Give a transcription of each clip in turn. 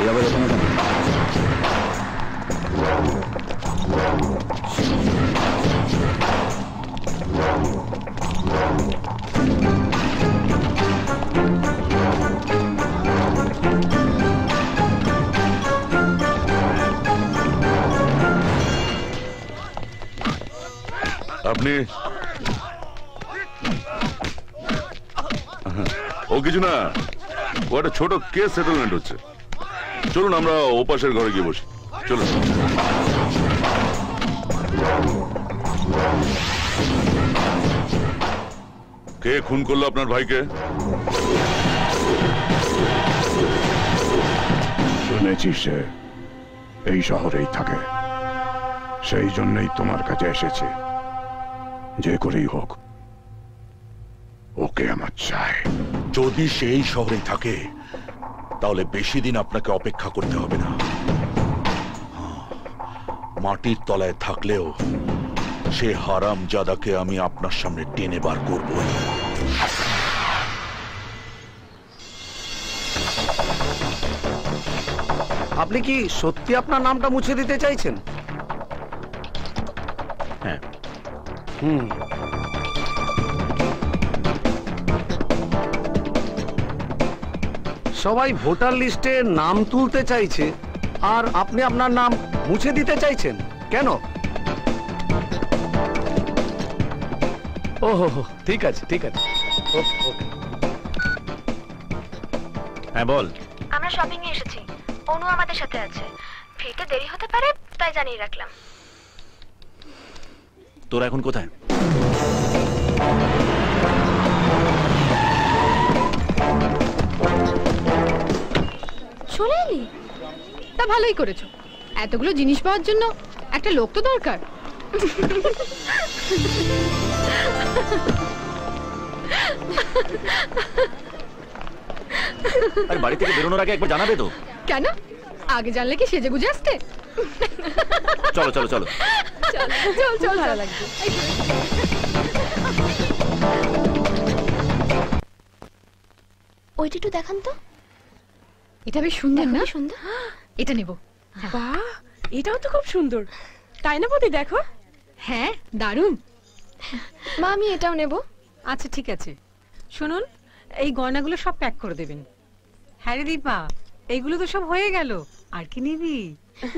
এভাবে রোখানো কেন? আপনি ও কিছু না, ও একটা ছোট কেস সেটেলমেন্ট হচ্ছে। চলুন আমরা ওপাশের ঘরে গিয়ে বসি। চলুন। কে খুন করলো আপনার ভাইকে? শুনেছি সে এই শহরেই থাকে, সেই জন্যই তোমার কাছে এসেছে। যে করেই হোক ওকে আমার চাই। যদি সেই শহরেই থাকে তাহলে বেশি দিন আপনাকে অপেক্ষা করতে হবে না। মাটির তলায় থাকলেও সে হারামজাদাকে আমি আপনার সামনে টেনে বার করব। আপনি কি সত্যি আপনার নামটা মুছে দিতে চাইছেন? হ্যাঁ। সবাই ভোটার লিস্টে নাম তুলতে চাইছে আর আপনি আপনার নাম মুছে দিতে চাইছেন কেন? ওহো, ঠিক আছে ঠিক আছে। হ্যাঁ বল। আমরা শপিং এ এসেছি, অনু আমাদের সাথে আছে। ফিরতে দেরি হতে পারে তাই জানিয়ে রাখলাম। তোরা এখন কোথায়? চলে এলি? তা ভালোই করেছো, এতগুলো জিনিস পাওয়ার জন্য একটা লোক তো দরকার। আরে বাড়ি থেকে বেরোনোর আগে একবার জানাবে তো। কেন? আগে জানলে কি সেজে গুজে আসতে? চলো চলো চলো চল চল, ভালো লাগবে। ওইটা একটু দেখান তো। এটা বেশ সুন্দর না? সুন্দর। এটা নেব। বাহ, এটাও তো খুব সুন্দর, তাই না বৌদি? দেখো। হ্যাঁ দারুণ। মা আমি এটাও নেব। আচ্ছা ঠিক আছে, শুনুন এই গয়নাগুলো সব প্যাক করে দেবেন। হ্যাঁ রে দীপা, এইগুলো তো সব হয়ে গেল, আর কি নিবি?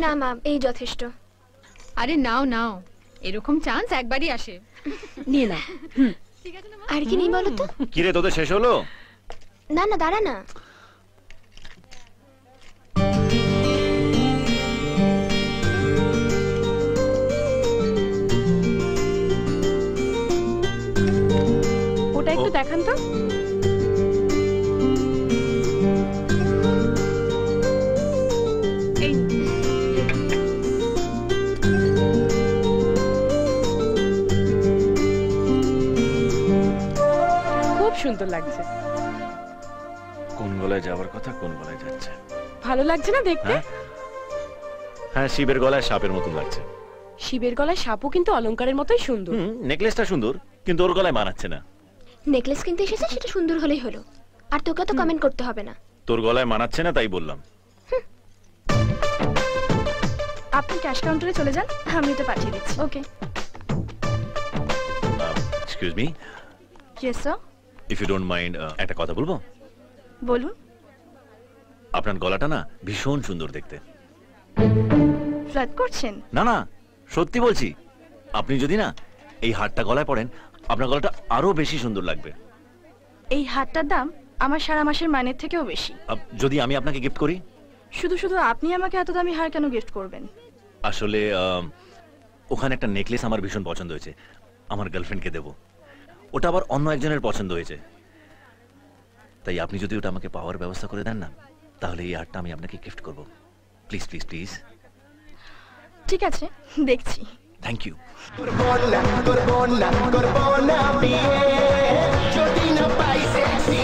না মা, এই যথেষ্ট। আরে নাও নাও, এরকম চান্স একবারই আসে। নিয়ে না। ঠিক আছে না? আর কি নেই বলো তো? কি রে তোদের শেষ হলো? না না দাঁড়া না। ওটা একটু দেখান তো। এই খুব সুন্দর লাগছে। কোন গলায় যাওয়ার কথা কোন গলায় যাচ্ছে? ভালো লাগছে না দেখতে? হ্যাঁ শিবের গলায় সাপের মতন লাগছে। শিবের গলায় সাপও কিন্তু অলংকারের মতোই সুন্দর। নেকলেসটা সুন্দর, কিন্তু ওর গলায় মানাচ্ছে না। নেকলেস কিনতে এসেছে, সেটা সুন্দর হলেই হলো। আর তোকে তো কমেন্ট করতে হবে না। তোর গলায় মানাচ্ছে না তাই বললাম। আপনি ক্যাশ কাউন্টারে চলে যান, আমি এটা পাঠিয়ে দিচ্ছি। Okay. Excuse me, yes sir. If you don't mind, একটা কথা বলবো? বলুন। আপনার গলাটা না ভীষণ সুন্দর দেখতে। ফ্লার্ট করছেন? না না, সত্যি বলছি। আপনি যদি না এই হারটা গলায় পরেন, আপনার গলাটা আরো বেশি সুন্দর লাগবে। এই হারটার দাম আমার সারা মাসের মাইনের থেকেও বেশি। যদি আমি আপনাকে গিফট করি? শুধু শুধু আপনি আমাকে এত দামি হার কেন গিফট করবেন? আসলে ওখানে একটা নেকলেস আমার ভীষণ পছন্দ হয়েছে, আমার গার্লফ্রেন্ডকে দেব। ওটা আবার অন্য একজনের পছন্দ হয়েছে, তাই আপনি যদি ওটা আমাকে পাওয়ার ব্যবস্থা করে দেন না, তাহলে এই হারটা আমি আপনাকে গিফট করব। Please please please. ঠিক আছে, দেখছি। Thank you. করবো না বিয়ে যদি না পাই সেক্সি